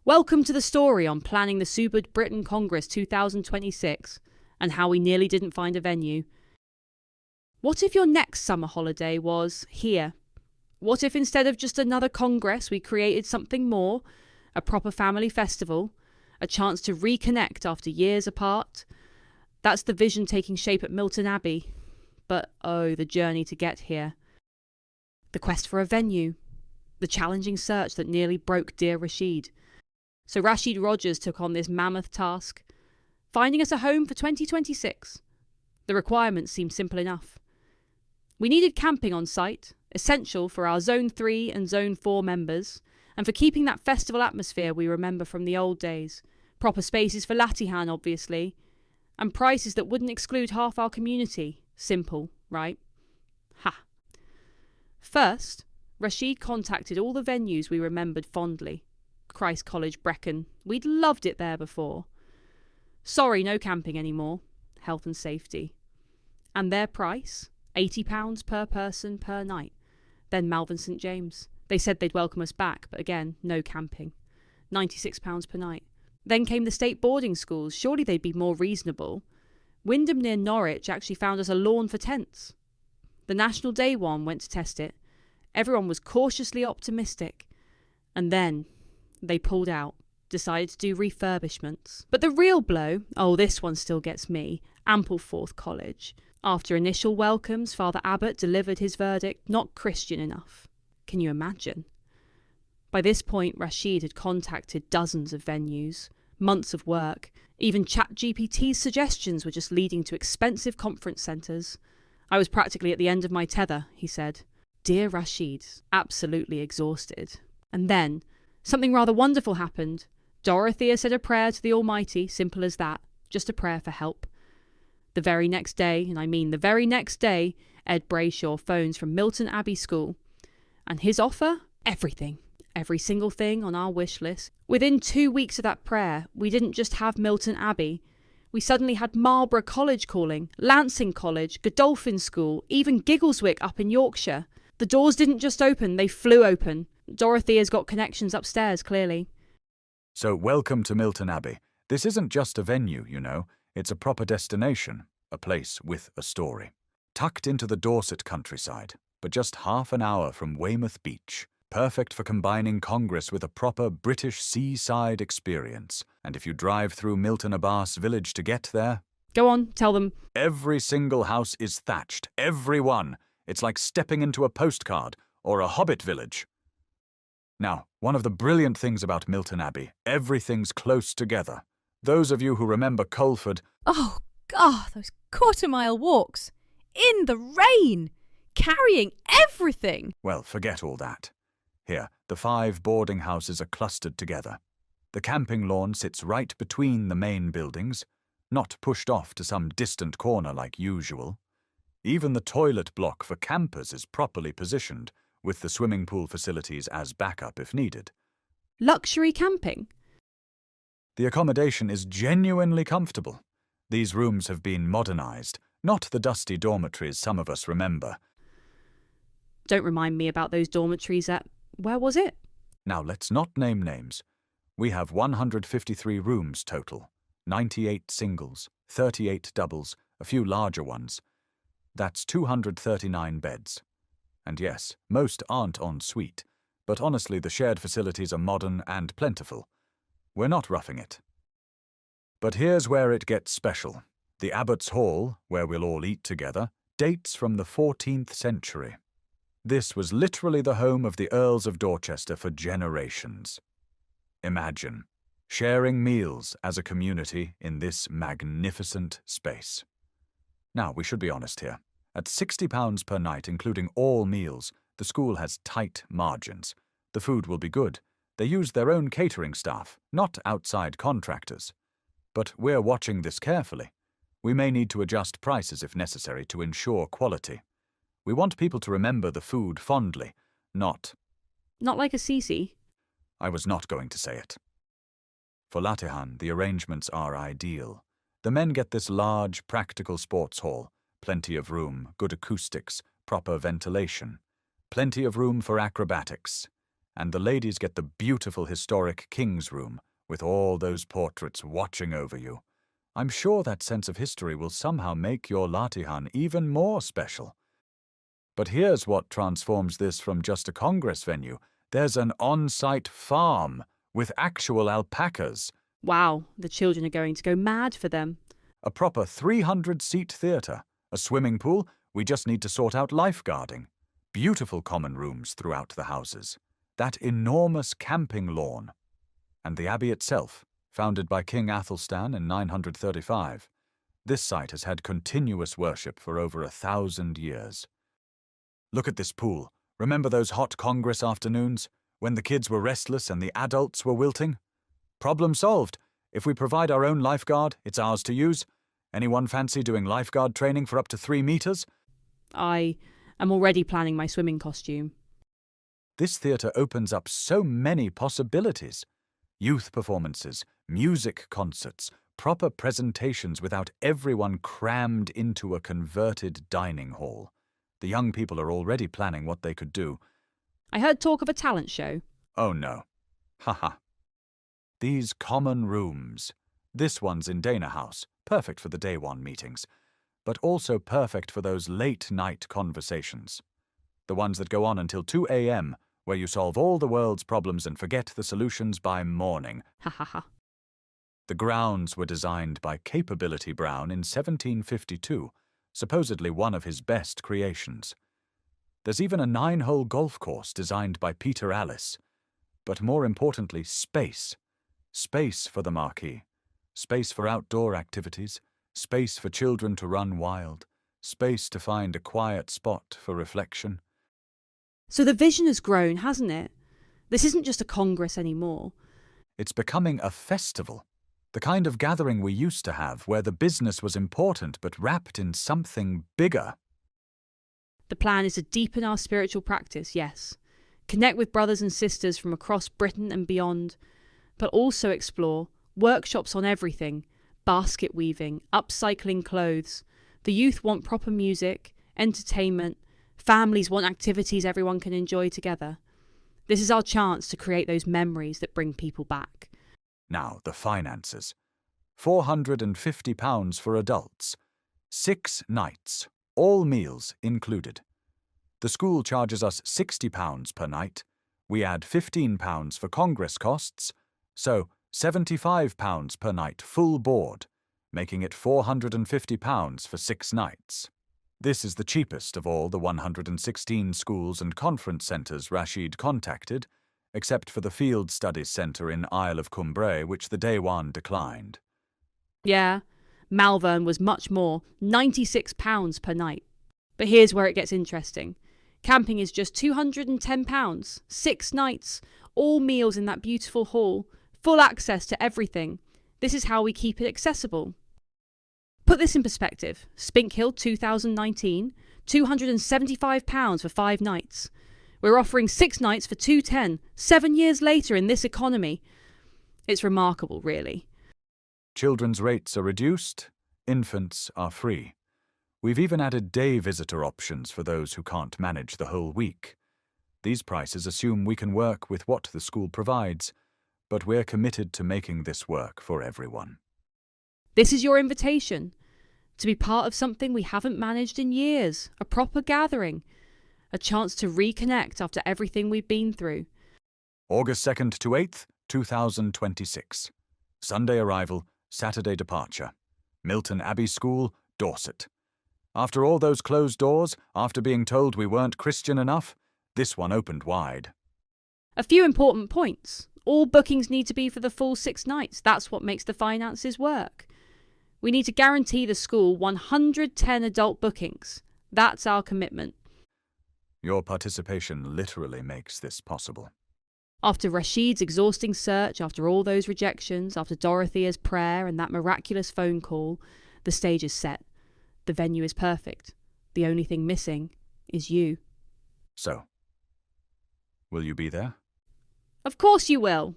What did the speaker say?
Welcome to the story on planning the Subud Britain Congress 2026 and how we nearly didn't find a venue. What if your next summer holiday was here? What if instead of just another congress we created something more, a proper family festival, a chance to reconnect after years apart? That's the vision taking shape at Milton Abbey. But oh, the journey to get here. The quest for a venue. The challenging search that nearly broke dear Rashid. So Rashid Rogers took on this mammoth task, finding us a home for 2026. The requirements seemed simple enough. We needed camping on site, essential for our Zone 3 and Zone 4 members, and for keeping that festival atmosphere we remember from the old days. Proper spaces for Latihan, obviously, and prices that wouldn't exclude half our community. Simple, right? Ha. First, Rashid contacted all the venues we remembered fondly. Christ College, Brecon. We'd loved it there before. Sorry, no camping anymore. Health and safety. And their price? £80 per person per night. Then Malvern St James. They said they'd welcome us back, but again, no camping. £96 per night. Then came the state boarding schools. Surely they'd be more reasonable. Wyndham near Norwich actually found us a lawn for tents. The National Day one went to test it. Everyone was cautiously optimistic. And then they pulled out, decided to do refurbishments. But the real blow, oh, this one still gets me, Ampleforth College. After initial welcomes, Father Abbott delivered his verdict, not Christian enough. Can you imagine? By this point, Rashid had contacted dozens of venues, months of work. Even ChatGPT's suggestions were just leading to expensive conference centres. I was practically at the end of my tether, he said. Dear Rashid, absolutely exhausted. And then something rather wonderful happened. Dorothea said a prayer to the Almighty, simple as that, just a prayer for help. The very next day, and I mean the very next day, Ed Brayshaw phones from Milton Abbey School. And his offer? Everything. Every single thing on our wish list. Within 2 weeks of that prayer, we didn't just have Milton Abbey. We suddenly had Marlborough College calling, Lancing College, Godolphin School, even Giggleswick up in Yorkshire. The doors didn't just open, they flew open. Dorothea's got connections upstairs, clearly. So welcome to Milton Abbey. This isn't just a venue, you know. It's a proper destination, a place with a story. Tucked into the Dorset countryside, but just half an hour from Weymouth Beach. Perfect for combining Congress with a proper British seaside experience. And if you drive through Milton Abbey village to get there... Go on, tell them. Every single house is thatched, every one. It's like stepping into a postcard or a hobbit village. Now, one of the brilliant things about Milton Abbey, everything's close together. Those of you who remember Colford... Oh, God, those quarter-mile walks. In the rain. Carrying everything. Well, forget all that. Here, the 5 boarding houses are clustered together. The camping lawn sits right between the main buildings, not pushed off to some distant corner like usual. Even the toilet block for campers is properly positioned, with the swimming pool facilities as backup if needed. Luxury camping? The accommodation is genuinely comfortable. These rooms have been modernised, not the dusty dormitories some of us remember. Don't remind me about those dormitories at... Where was it? Now, let's not name names. We have 153 rooms total, 98 singles, 38 doubles, a few larger ones. That's 239 beds. And yes, most aren't en suite, but honestly the shared facilities are modern and plentiful. We're not roughing it. But here's where it gets special. The Abbott's Hall, where we'll all eat together, dates from the 14th century. This was literally the home of the Earls of Dorchester for generations. Imagine sharing meals as a community in this magnificent space. Now, we should be honest here. At £60 per night, including all meals, the school has tight margins. The food will be good. They use their own catering staff, not outside contractors. But we're watching this carefully. We may need to adjust prices if necessary to ensure quality. We want people to remember the food fondly, not... Not like a Sisi? I was not going to say it. For Latihan, the arrangements are ideal. The men get this large, practical sports hall, plenty of room, good acoustics, proper ventilation, plenty of room for acrobatics. And the ladies get the beautiful historic King's Room, with all those portraits watching over you. I'm sure that sense of history will somehow make your Latihan even more special. But here's what transforms this from just a Congress venue. There's an on-site farm with actual alpacas. Wow, the children are going to go mad for them. A proper 300-seat theatre, a swimming pool. We just need to sort out lifeguarding. Beautiful common rooms throughout the houses. That enormous camping lawn. And the abbey itself, founded by King Athelstan in 935. This site has had continuous worship for over 1,000 years. Look at this pool. Remember those hot Congress afternoons, when the kids were restless and the adults were wilting? Problem solved. If we provide our own lifeguard, it's ours to use. Anyone fancy doing lifeguard training for up to 3 meters? I am already planning my swimming costume. This theatre opens up so many possibilities. Youth performances, music concerts, proper presentations without everyone crammed into a converted dining hall. The young people are already planning what they could do. I heard talk of a talent show. Oh no. Haha. These common rooms. This one's in Dana House, perfect for the day one meetings, but also perfect for those late-night conversations. The ones that go on until 2 a.m., where you solve all the world's problems and forget the solutions by morning. Ha ha ha. The grounds were designed by Capability Brown in 1752, supposedly one of his best creations. There's even a 9-hole golf course designed by Peter Allis. But more importantly, space. Space for the marquee. Space for outdoor activities. Space for children to run wild. Space to find a quiet spot for reflection. So the vision has grown, hasn't it? This isn't just a congress anymore. It's becoming a festival. The kind of gathering we used to have, where the business was important but wrapped in something bigger. The plan is to deepen our spiritual practice, yes. Connect with brothers and sisters from across Britain and beyond, but also explore workshops on everything, basket weaving, upcycling clothes. The youth want proper music, entertainment, families want activities everyone can enjoy together. This is our chance to create those memories that bring people back. Now, the finances. £450 for adults. 6 nights, all meals included. The school charges us £60 per night. We add £15 for Congress costs, so £75 per night full board, making it £450 for 6 nights. This is the cheapest of all the 116 schools and conference centres Rashid contacted, except for the Field Studies Centre in Isle of Cumbrae, which the Dewan declined. Yeah, Malvern was much more, £96 per night. But here's where it gets interesting. Camping is just £210, 6 nights, all meals in that beautiful hall, full access to everything. This is how we keep it accessible. Put this in perspective. Spink Hill 2019, £275 for 5 nights. We're offering 6 nights for £210, 7 years later in this economy. It's remarkable, really. Children's rates are reduced, infants are free. We've even added day visitor options for those who can't manage the whole week. These prices assume we can work with what the school provides, but we're committed to making this work for everyone. This is your invitation to be part of something we haven't managed in years, a proper gathering, a chance to reconnect after everything we've been through. August 2nd to 8th, 2026. Sunday arrival, Saturday departure. Milton Abbey School, Dorset. After all those closed doors, after being told we weren't Christian enough, this one opened wide. A few important points. All bookings need to be for the full 6 nights. That's what makes the finances work. We need to guarantee the school 110 adult bookings. That's our commitment. Your participation literally makes this possible. After Rashid's exhausting search, after all those rejections, after Dorothea's prayer and that miraculous phone call, the stage is set. The venue is perfect. The only thing missing is you. So, will you be there? Of course you will.